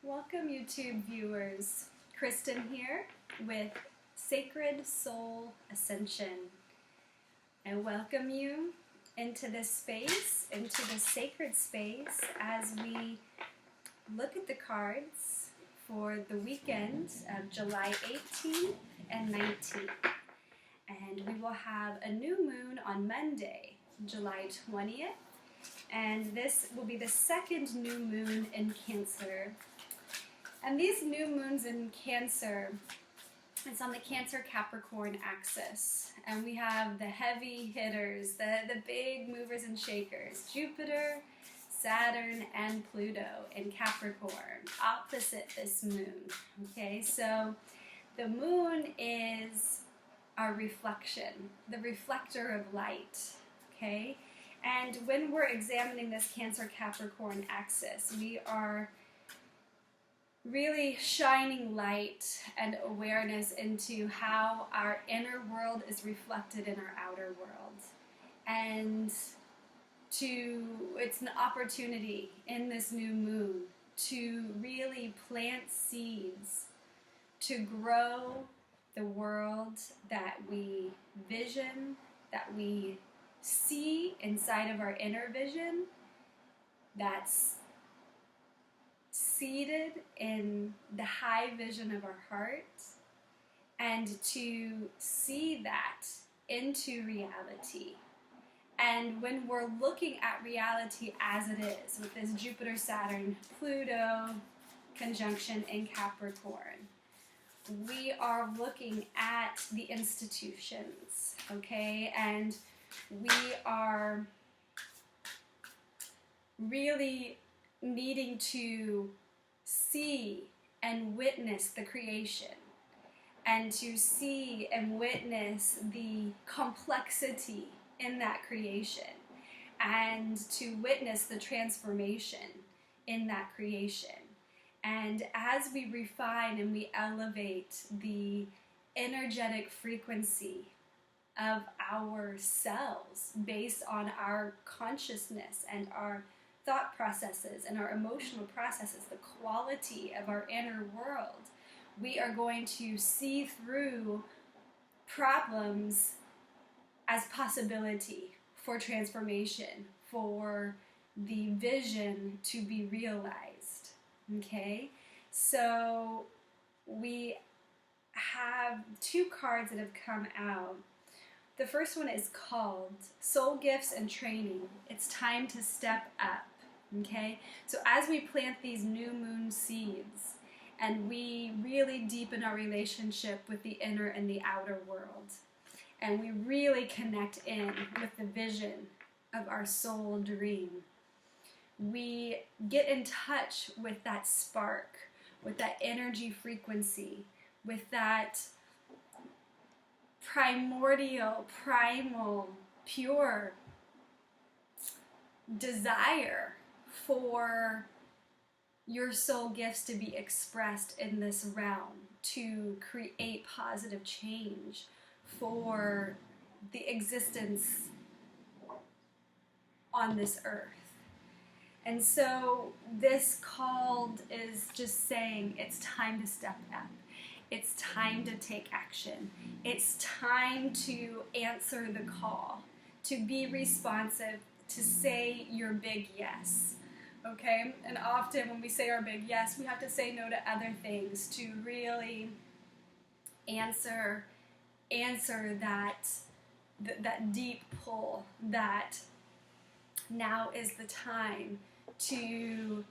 Welcome, YouTube viewers. Kristen here with Sacred Soul Ascension. I welcome you into this space, into the sacred space, as we look at the cards for the weekend of July 18th and 19th. And we will have a new moon on Monday, July 20th. And this will be the second new moon in Cancer. And these new moons in Cancer, it's on the Cancer-Capricorn axis. And we have the heavy hitters, the big movers and shakers, Jupiter, Saturn, and Pluto in Capricorn, opposite this moon. Okay, so the moon is our reflection, the reflector of light. Okay, and when we're examining this Cancer-Capricorn axis, we are really shining light and awareness into how our inner world is reflected in our outer world. And it's an opportunity in this new moon to really plant seeds to grow the world that we vision, that we see inside of our inner vision, that's seated in the high vision of our heart, and to see that into reality. And when we're looking at reality as it is, with this Jupiter, Saturn, Pluto conjunction in Capricorn, we are looking at the institutions, okay? And we are really needing to see and witness the creation, and to see and witness the complexity in that creation, and to witness the transformation in that creation. And as we refine and we elevate the energetic frequency of ourselves based on our consciousness and our thought processes and our emotional processes, the quality of our inner world, we are going to see through problems as possibility for transformation, for the vision to be realized. Okay? So we have two cards that have come out. The first one is called Soul Gifts and Training. It's time to step up. Okay? So as we plant these new moon seeds and we really deepen our relationship with the inner and the outer world, and we really connect in with the vision of our soul dream, we get in touch with that spark, with that energy frequency, with that primordial, primal, pure desire for your soul gifts to be expressed in this realm, to create positive change for the existence on this earth. And so this call is just saying it's time to step up. It's time to take action. It's time to answer the call, to be responsive, to say your big yes. Okay? And often when we say our big yes, we have to say no to other things to really answer that deep pull, that now is the time to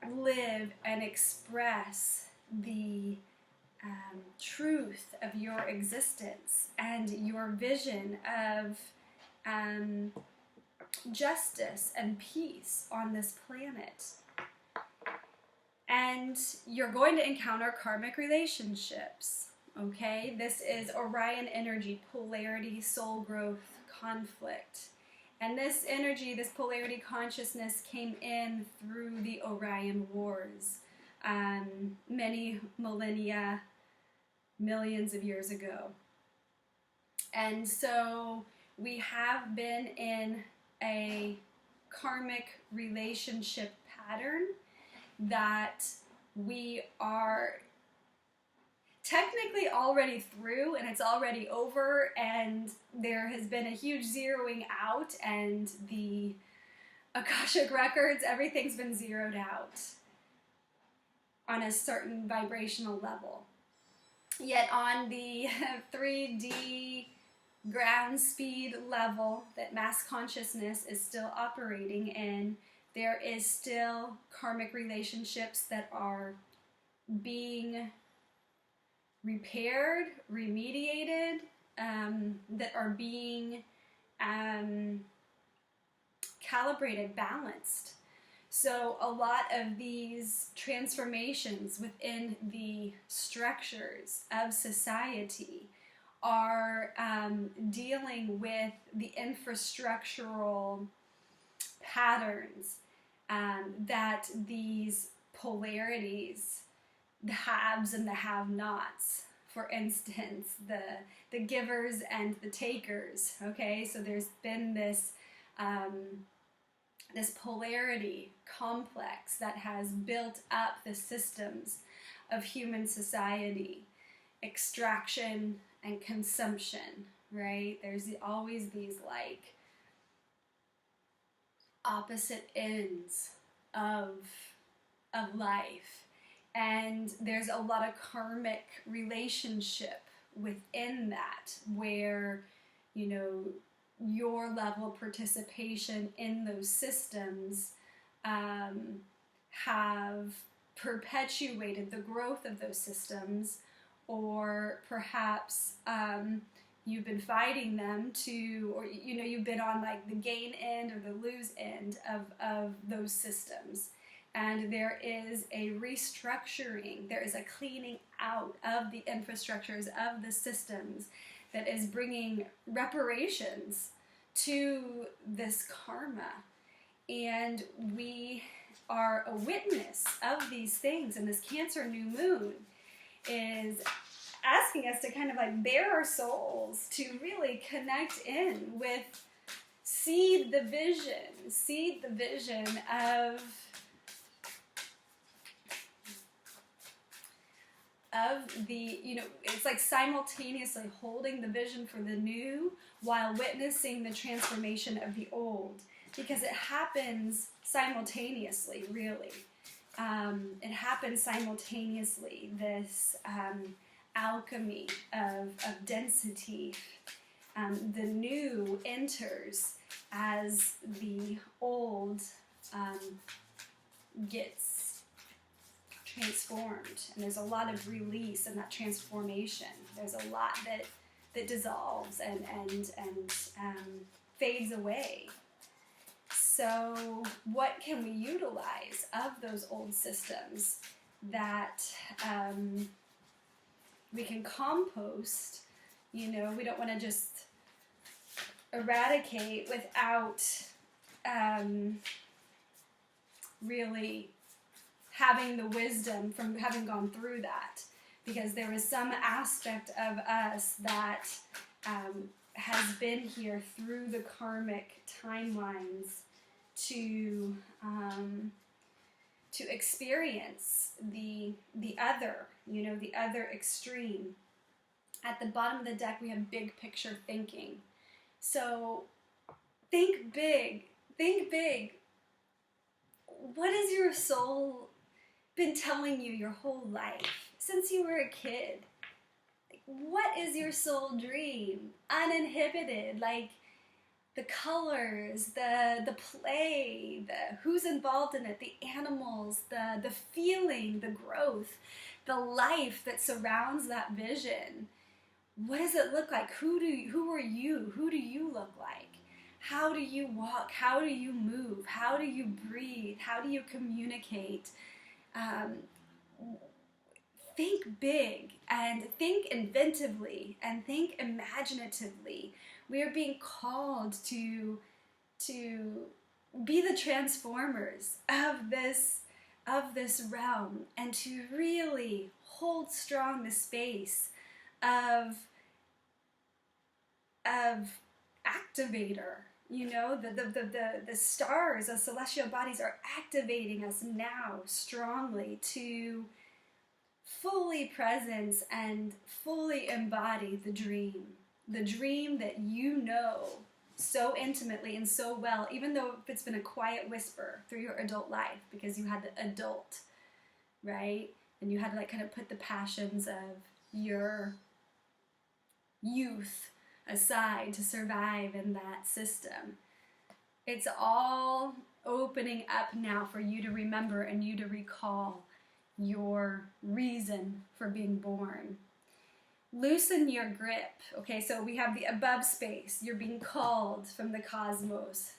live and express the truth of your existence and your vision of justice and peace on this planet. And you're going to encounter karmic relationships. Okay, this is Orion energy, polarity, soul growth, conflict. And this energy, this polarity consciousness came in through the Orion Wars many millennia, millions of years ago. And so we have been in a karmic relationship pattern that we are technically already through, and it's already over, and there has been a huge zeroing out, and the Akashic records, everything's been zeroed out on a certain vibrational level. Yet on the 3D ground speed level that mass consciousness is still operating in, there is still karmic relationships that are being repaired, remediated, that are being calibrated, balanced. So a lot of these transformations within the structures of society are dealing with the infrastructural patterns that these polarities, the haves and the have-nots, for instance, the givers and the takers, okay? So there's been this this polarity complex that has built up the systems of human society, extraction and consumption, right? There's always these like opposite ends of life, and there's a lot of karmic relationship within that, where, you know, your level of participation in those systems have perpetuated the growth of those systems, or perhaps you've been fighting them to, or you know, you've been on like the gain end or the lose end of those systems. And there is a restructuring, there is a cleaning out of the infrastructures of the systems that is bringing reparations to this karma. And we are a witness of these things, and this Cancer new moon is asking us to kind of like bare our souls to really connect in with, seed the vision of the, you know, it's like simultaneously holding the vision for the new while witnessing the transformation of the old, because it happens simultaneously, really. It happens simultaneously, this alchemy of density. The new enters as the old gets transformed, and there's a lot of release in that transformation. There's a lot that dissolves and fades away. So what can we utilize of those old systems that we can compost? You know, we don't want to just eradicate without really having the wisdom from having gone through that, because there is some aspect of us that has been here through the karmic timelines to experience the other, you know, the other extreme. At the bottom of the deck, we have big picture thinking. So think big, think big. What has your soul been telling you your whole life since you were a kid? Like, what is your soul dream? Uninhibited, like the colors, the play, the who's involved in it, the animals, the feeling, the growth, the life that surrounds that vision. What does it look like? Who are you? Who do you look like? How do you walk? How do you move? How do you breathe? How do you communicate? Think big and think inventively and think imaginatively. We are being called to be the transformers of this realm, and to really hold strong the space of activator, You know, the stars, the celestial bodies are activating us now strongly to fully presence and fully embody the dream that you know so intimately and so well, even though it's been a quiet whisper through your adult life because you had the adult, right? And you had to like kind of put the passions of your youth aside to survive in that system. It's all opening up now for you to remember and you to recall your reason for being born. Loosen your grip. Okay, so we have the above space. You're being called from the cosmos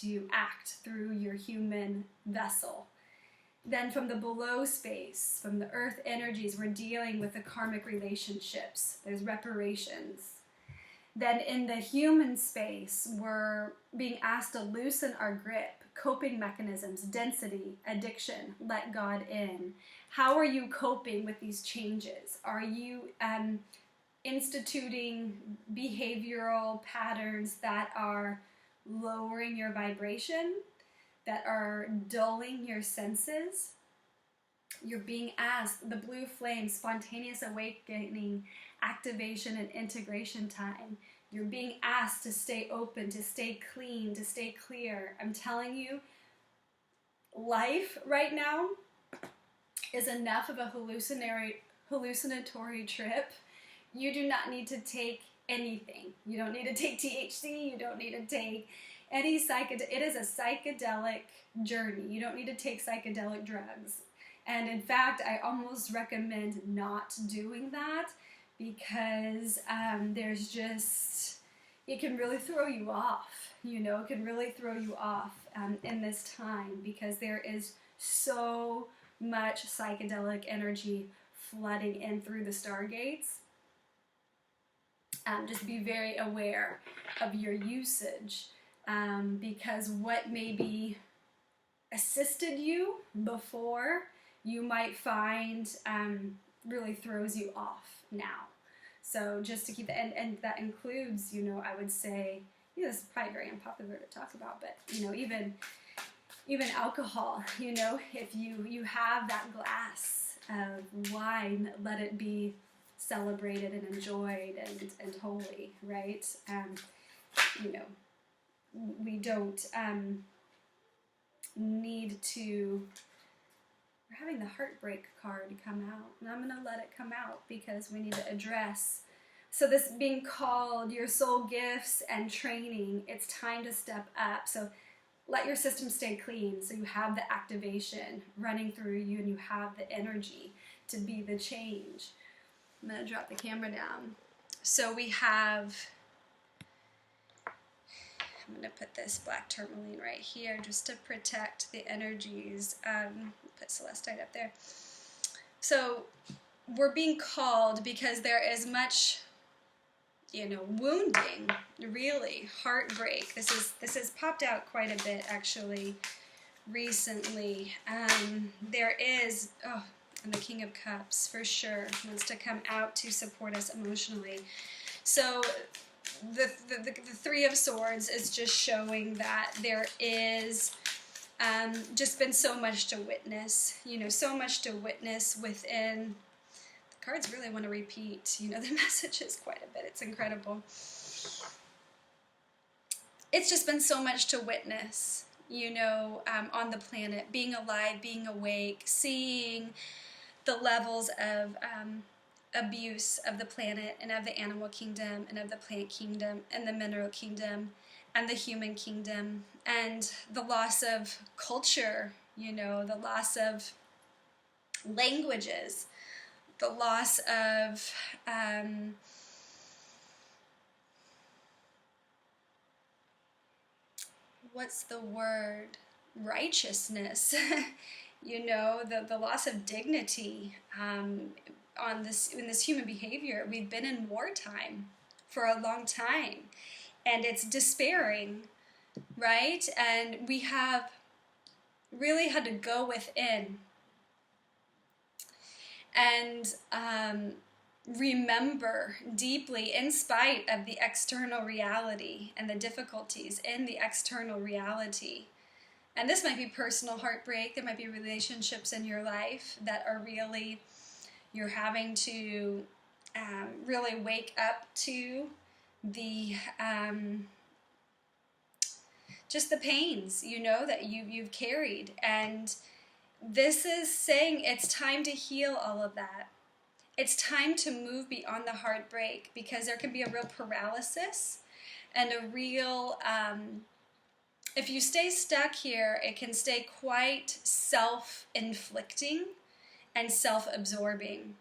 to act through your human vessel. Then from the below space, from the earth energies, we're dealing with the karmic relationships. There's reparations. Then in the human space, we're being asked to loosen our grip, coping mechanisms, density, addiction, let God in. How are you coping with these changes? Are you instituting behavioral patterns that are lowering your vibration, that are dulling your senses? You're being asked the blue flame, spontaneous awakening, activation and integration time. You're being asked to stay open, to stay clean, to stay clear. I'm telling you, life right now is enough of a hallucinatory trip. You do not need to take anything. You don't need to take THC. You don't need to take any psychedelic. It is a psychedelic journey. You don't need to take psychedelic drugs. And in fact, I almost recommend not doing that because there's just, it can really throw you off. You know, it can really throw you off in this time because there is so much psychedelic energy flooding in through the stargates. Just be very aware of your usage because what maybe assisted you before, you might find really throws you off now. So just to keep that, and that includes, you know, I would say, you know, this is probably very unpopular to talk about, but, you know, even alcohol, you know, if you have that glass of wine, let it be celebrated and enjoyed and holy, right? You know, we don't need to, we're having the heartbreak card come out, and I'm going to let it come out because we need to address, so this being called your soul gifts and training, it's time to step up. So let your system stay clean so you have the activation running through you and you have the energy to be the change. I'm going to drop the camera down. So we have, I'm going to put this black tourmaline right here just to protect the energies. Put celestite up there. So we're being called because there is much, you know, wounding, really, heartbreak. This has popped out quite a bit actually recently. There is, and the King of Cups for sure wants to come out to support us emotionally. So the Three of Swords is just showing that there is just been so much to witness, you know, so much to witness within. The cards really want to repeat, you know, the messages quite a bit. It's incredible. It's just been so much to witness, you know, on the planet, being alive, being awake, seeing the levels of abuse of the planet and of the animal kingdom and of the plant kingdom and the mineral kingdom and the human kingdom, and the loss of culture, you know, the loss of languages, the loss of what's the word? Righteousness. You know, the loss of dignity in this human behavior. We've been in wartime for a long time, and it's despairing, right? And we have really had to go within and remember deeply, in spite of the external reality and the difficulties in the external reality. And this might be personal heartbreak. There might be relationships in your life that are really, you're having to really wake up to the just the pains, you know, that you've carried. And this is saying it's time to heal all of that. It's time to move beyond the heartbreak, because there can be a real paralysis and a real, if you stay stuck here, it can stay quite self-inflicting and self-absorbing.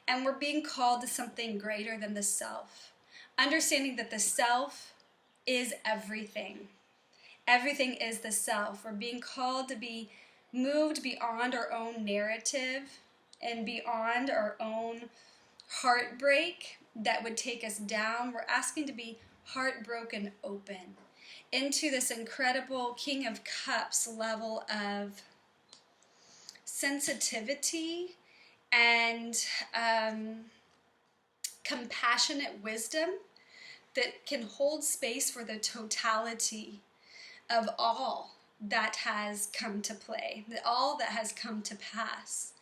And we're being called to something greater than the self. Understanding that the self is everything. Everything is the self. We're being called to be moved beyond our own narrative and beyond our own heartbreak that would take us down. We're asking to be heartbroken open into this incredible King of Cups level of sensitivity and compassionate wisdom that can hold space for the totality of all that has come to play, all that has come to pass.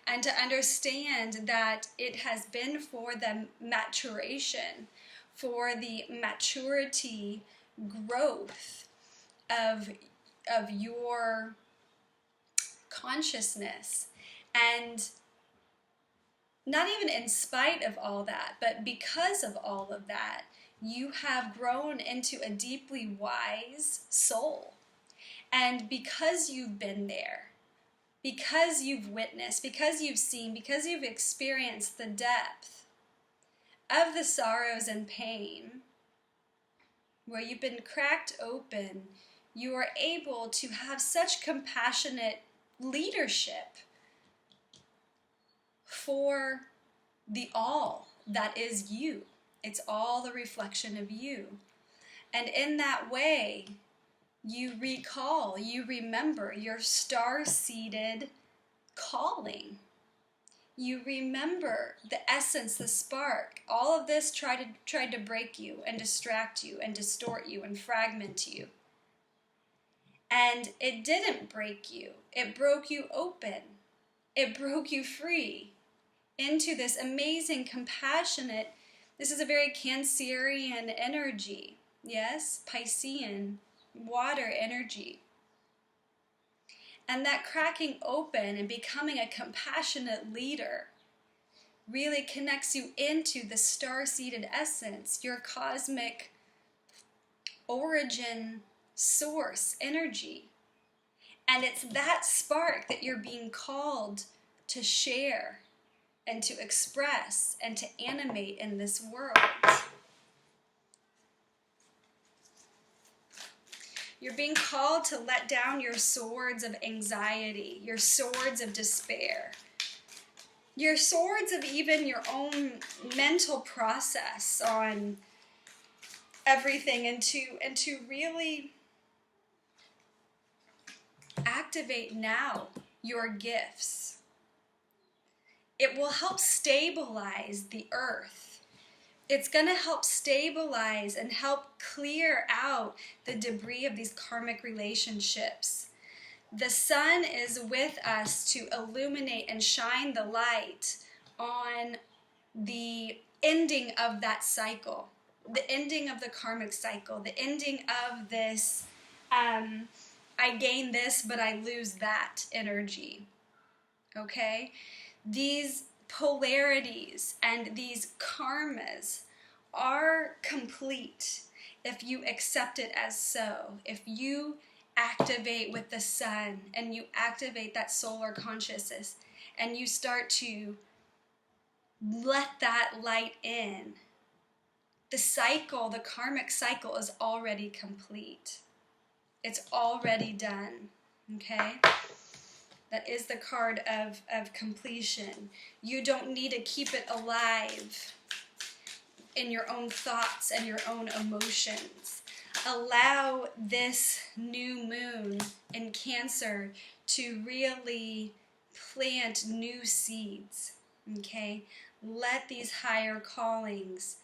And to understand that it has been for the maturation, for the maturity growth of your consciousness. And not even in spite of all that, but because of all of that, you have grown into a deeply wise soul. And because you've been there, because you've witnessed, because you've seen, because you've experienced the depth of the sorrows and pain, where you've been cracked open, you are able to have such compassionate leadership for the all that is you. It's all the reflection of you. And in that way, you recall, you remember your star-seeded calling. You remember the essence, the spark. All of this tried to break you and distract you and distort you and fragment you. And it didn't break you. It broke you open. It broke you free into this amazing, compassionate, this is a very Cancerian energy. Yes, Piscean, water energy. And that cracking open and becoming a compassionate leader really connects you into the star-seeded essence, your cosmic origin source energy. And it's that spark that you're being called to share and to express and to animate in this world. You're being called to let down your swords of anxiety, your swords of despair, your swords of even your own mental process on everything, and to really activate now your gifts. It will help stabilize the earth. It's going to help stabilize and help clear out the debris of these karmic relationships. The sun is with us to illuminate and shine the light on the ending of that cycle, the ending of the karmic cycle, the ending of this, I gain this, but I lose that energy. Okay? These polarities and these karmas are complete if you accept it as so. If you activate with the sun and you activate that solar consciousness and you start to let that light in, the cycle, the karmic cycle is already complete. It's already done. Okay? That is the card of completion. You don't need to keep it alive in your own thoughts and your own emotions. Allow this new moon in Cancer to really plant new seeds. Okay? let these higher callings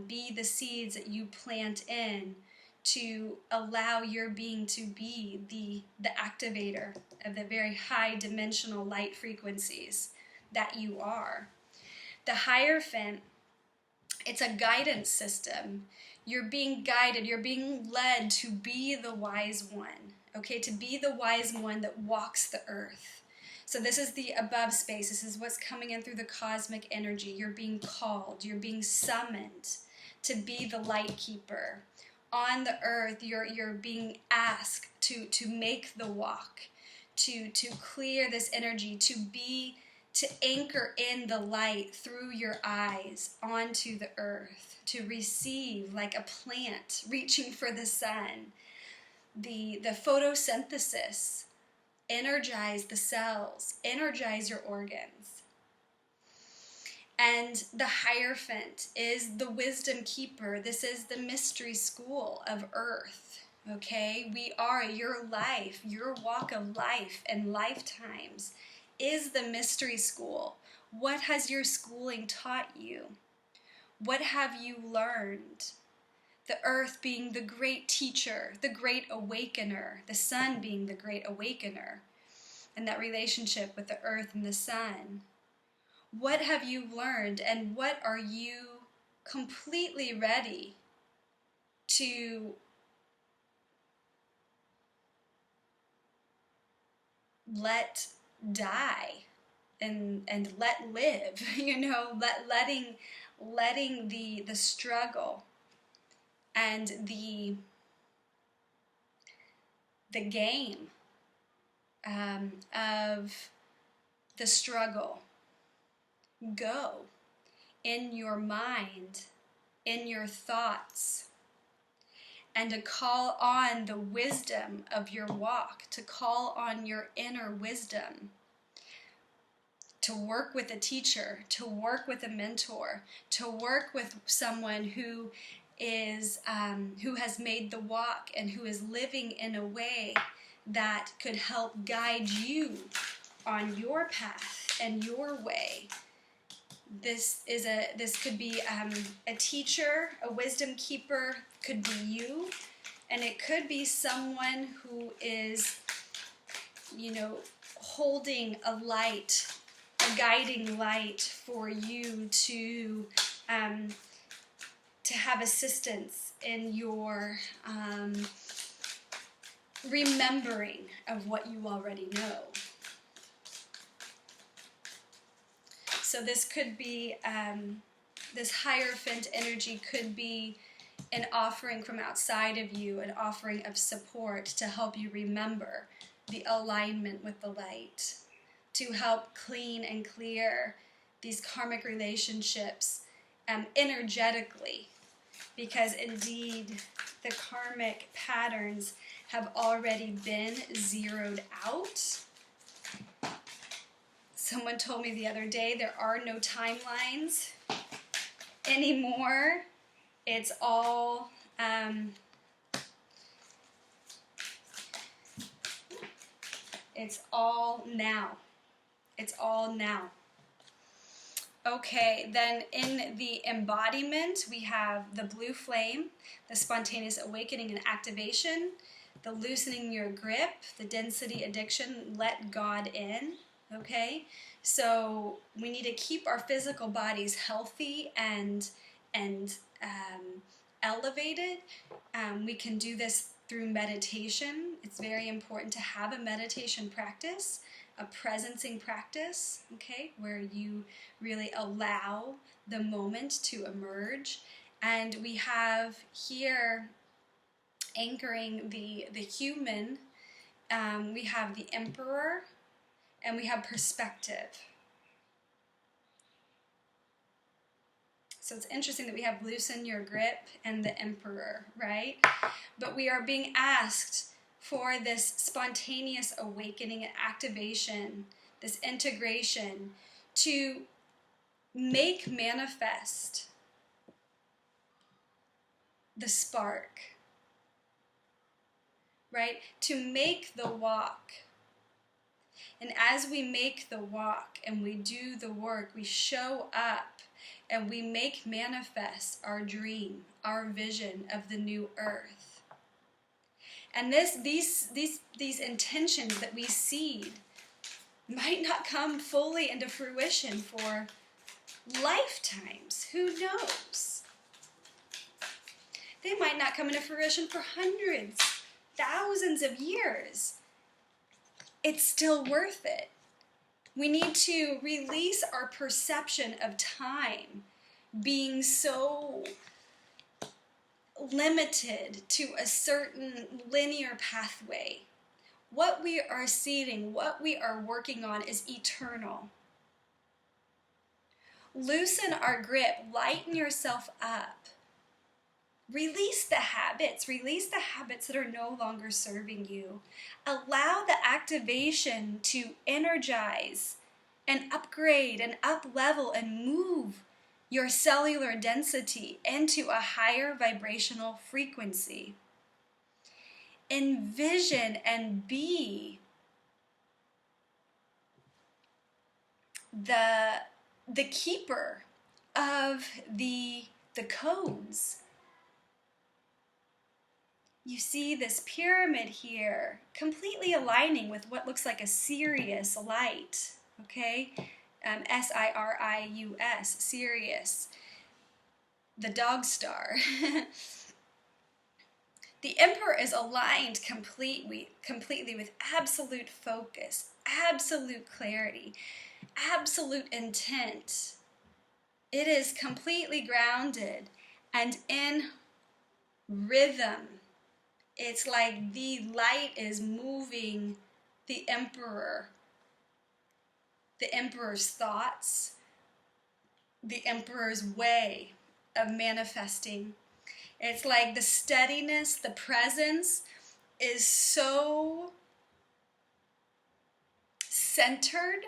be the seeds that you plant in to allow your being to be the activator of the very high dimensional light frequencies that you are. The Hierophant, it's a guidance system. You're being guided, you're being led to be the wise one, okay? To be the wise one that walks the earth. So this is the above space. This is what's coming in through the cosmic energy. You're being called, you're being summoned to be the light keeper. On the earth, you're being asked to make the walk, to clear this energy, to anchor in the light through your eyes onto the earth, to receive like a plant reaching for the sun. The photosynthesis, energize the cells, energize your organs. And the Hierophant is the wisdom keeper. This is the mystery school of earth, okay? We are your life, your walk of life and lifetimes is the mystery school. What has your schooling taught you? What have you learned? The earth being the great teacher, the great awakener, the sun being the great awakener, and that relationship with the earth and the sun. What have you learned, and what are you completely ready to let die and let live, letting the struggle and the game of the struggle go in your mind, in your thoughts, and to call on the wisdom of your walk, to call on your inner wisdom, to work with a teacher, to work with a mentor, to work with someone who has made the walk and who is living in a way that could help guide you on your path and your way. This could be a teacher, a wisdom keeper, could be you, and it could be someone who is, holding a light, a guiding light for you to have assistance in your remembering of what you already know. So this could be, this Hierophant energy could be an offering from outside of you, an offering of support to help you remember the alignment with the light, to help clean and clear these karmic relationships energetically, because indeed the karmic patterns have already been zeroed out. Someone told me the other day there are no timelines anymore. It's all now. It's all now. Okay, then in the embodiment, we have the blue flame, the spontaneous awakening and activation, the loosening your grip, the density addiction, let God in. Okay, so we need to keep our physical bodies healthy and elevated. We can do this through meditation. It's very important to have a meditation practice, a presencing practice, okay, where you really allow the moment to emerge. And we have here anchoring the human, we have the Emperor, and we have perspective. So it's interesting that we have loosen your grip and the Emperor, right? But we are being asked for this spontaneous awakening and activation, this integration, to make manifest the spark, right? To make the walk. And as we make the walk and we do the work, we show up and we make manifest our dream, our vision of the new earth. And these intentions that we seed might not come fully into fruition for lifetimes. Who knows? They might not come into fruition for hundreds, thousands of years. It's still worth it. We need to release our perception of time being so limited to a certain linear pathway. What we are seeding, what we are working on is eternal. Loosen our grip, lighten yourself up. Release the habits that are no longer serving you. Allow the activation to energize and upgrade and up-level and move your cellular density into a higher vibrational frequency. Envision and be the keeper of the codes. You see this pyramid here completely aligning with what looks like a Sirius light, okay? Sirius, Sirius, the dog star. The Emperor is aligned completely with absolute focus, absolute clarity, absolute intent. It is completely grounded and in rhythm. It's like the light is moving the Emperor's thoughts, the Emperor's way of manifesting. It's like the steadiness, the presence is so centered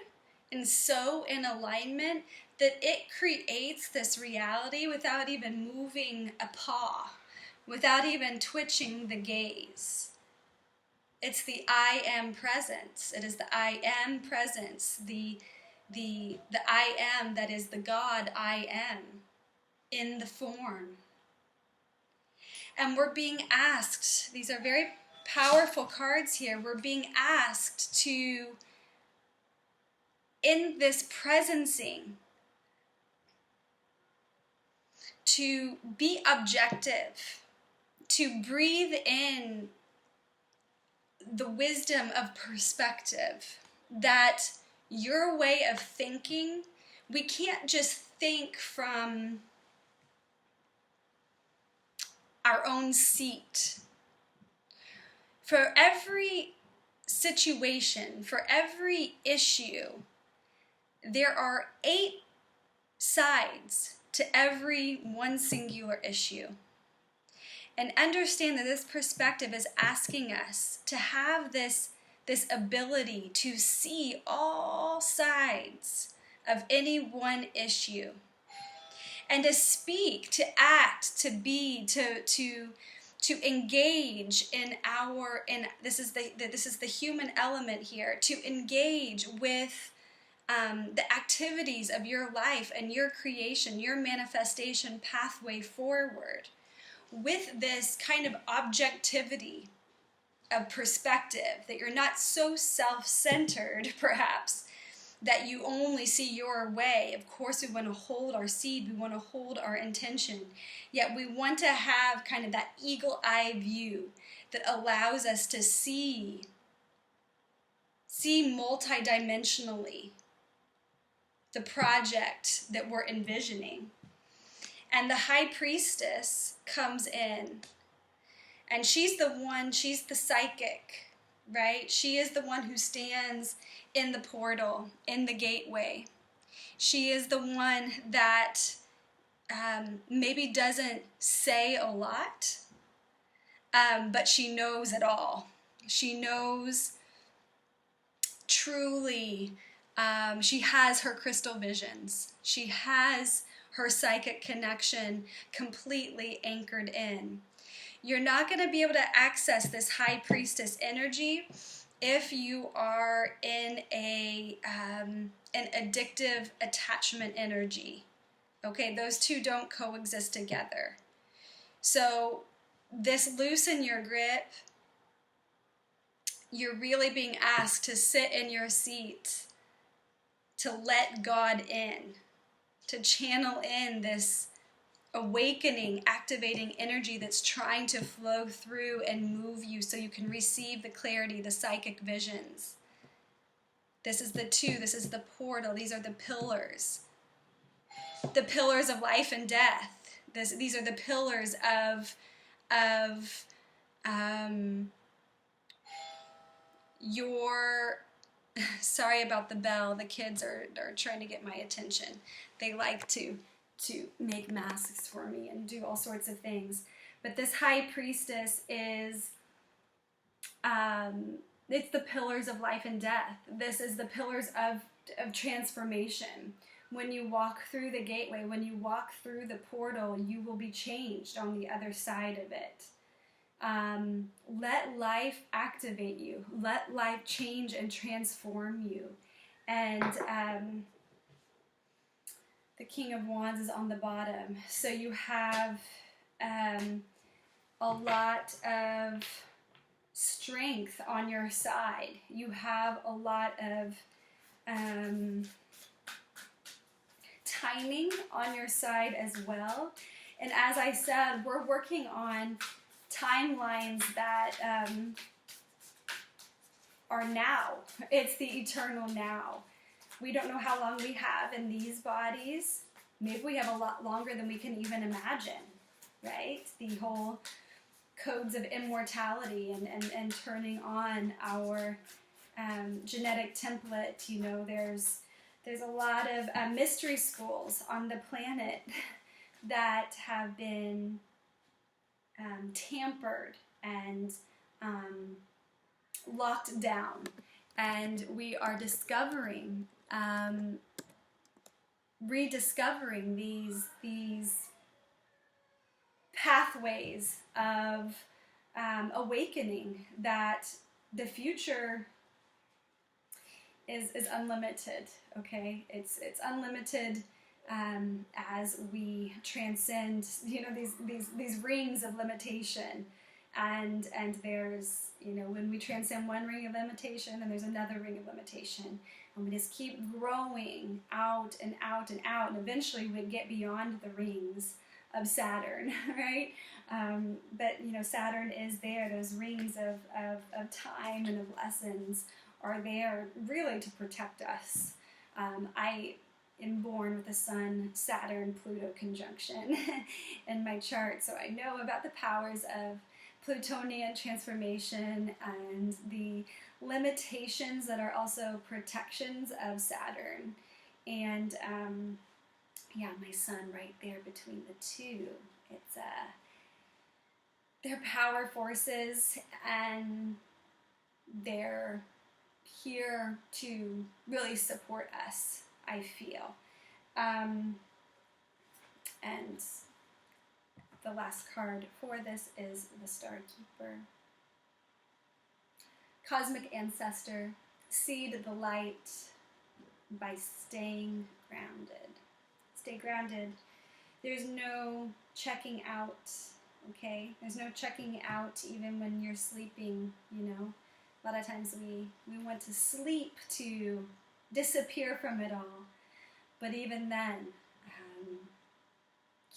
and so in alignment that it creates this reality without even moving a paw, without even twitching the gaze. It's the I am presence. It is the I am presence, the I am that is the God I am in the form. And we're being asked, these are very powerful cards here, we're being asked to, in this presencing, to be objective, to breathe in the wisdom of perspective, that your way of thinking, we can't just think from our own seat. For every situation, for every issue, there are 8 sides to every one singular issue. And understand that this perspective is asking us to have this ability to see all sides of any one issue. And to speak, to act, to be, to engage in this is the human element here, to engage with the activities of your life and your creation, your manifestation pathway forward, with this kind of objectivity of perspective, that you're not so self-centered, perhaps, that you only see your way. Of course, we want to hold our seed, we want to hold our intention, yet we want to have kind of that eagle eye view that allows us to see multidimensionally the project that we're envisioning. And the High Priestess comes in, and she's the psychic, right? She is the one who stands in the portal, in the gateway. She is the one that maybe doesn't say a lot, but she knows it all. She knows truly. She has her crystal visions. She has her psychic connection completely anchored in. You're not going to be able to access this High Priestess energy if you are in an addictive attachment energy. Okay, those two don't coexist together. So this loosen your grip, you're really being asked to sit in your seat, to let God in, to channel in this awakening, activating energy that's trying to flow through and move you so you can receive the clarity, the psychic visions. This is the two, this is the portal, these are the pillars of life and death. These are the pillars of your, sorry about the bell, the kids are trying to get my attention. They like to make masks for me and do all sorts of things. But this high priestess is, it's the pillars of life and death. This is the pillars of transformation. When you walk through the gateway, when you walk through the portal, you will be changed on the other side of it. Let life activate you. Let life change and transform you. And the King of Wands is on the bottom. So you have a lot of strength on your side. You have a lot of timing on your side as well. And as I said, we're working on timelines that are now. It's the eternal now. We don't know how long we have in these bodies. Maybe we have a lot longer than we can even imagine, right? The whole codes of immortality and turning on our genetic template. You know, there's a lot of mystery schools on the planet that have been tampered and locked down, and we are discovering, rediscovering these pathways of awakening, that the future is unlimited. Okay, it's unlimited. As we transcend, you know, these rings of limitation, and there's, you know, when we transcend one ring of limitation, then there's another ring of limitation, and we just keep growing out and out and out, and eventually we get beyond the rings of Saturn, right? But you know, Saturn is there. Those rings of time and of lessons are there really to protect us. I am born with the Sun, Saturn, Pluto conjunction in my chart, so I know about the powers of Plutonian transformation and the limitations that are also protections of Saturn. And yeah, my Sun right there between the two. It's they're power forces, and they're here to really support us, I feel. And the last card for this is the Star Keeper. Cosmic Ancestor, seed the light by staying grounded. Stay grounded. There's no checking out, okay? There's no checking out even when you're sleeping, you know? A lot of times we want to sleep to disappear from it all. But even then,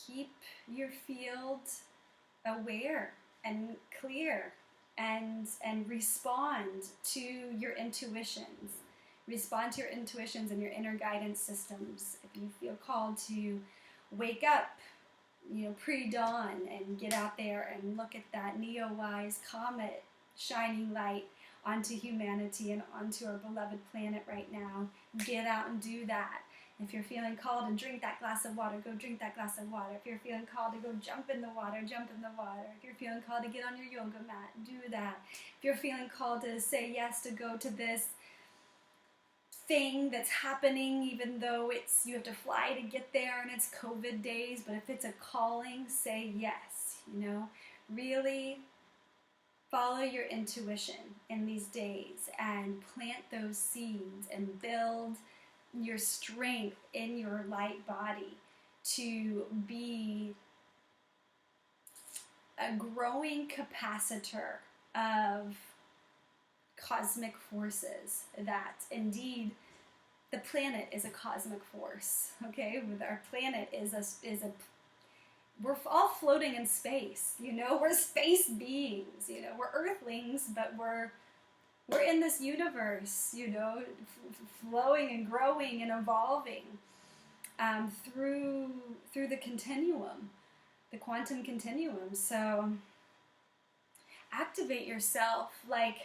keep your field aware and clear, and respond to your intuitions. Respond to your intuitions and your inner guidance systems. If you feel called to wake up, you know, pre-dawn, and get out there and look at that Neowise comet shining light onto humanity and onto our beloved planet right now, get out and do that. If you're feeling called to drink that glass of water, go drink that glass of water. If you're feeling called to go jump in the water, jump in the water. If you're feeling called to get on your yoga mat, do that. If you're feeling called to say yes to go to this thing that's happening, even though you have to fly to get there and it's COVID days, but if it's a calling, say yes, you know. Really follow your intuition in these days and plant those seeds and build your strength in your light body to be a growing capacitor of cosmic forces. That indeed the planet is a cosmic force. Okay, with our planet is a we're all floating in space. You know, we're space beings. You know, we're Earthlings, but we're in this universe. You know, flowing and growing and evolving through the continuum, the quantum continuum. So activate yourself, like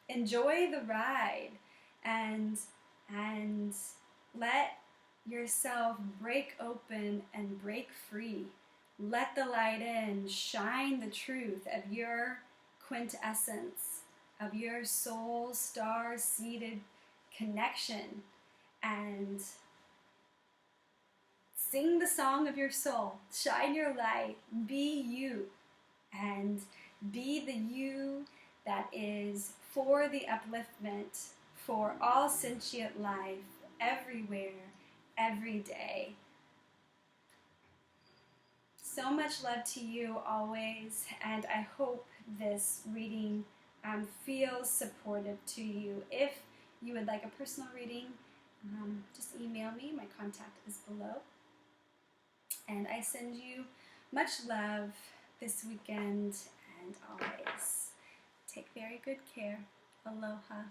enjoy the ride, and let yourself break open and break free. Let the light in, shine the truth of your quintessence, of your soul star-seeded connection, and sing the song of your soul. Shine your light, be you, and be the you that is for the upliftment for all sentient life, everywhere, every day. So much love to you always, and I hope this reading feels supportive to you. If you would like a personal reading, just email me. My contact is below. And I send you much love this weekend and always. Take very good care. Aloha.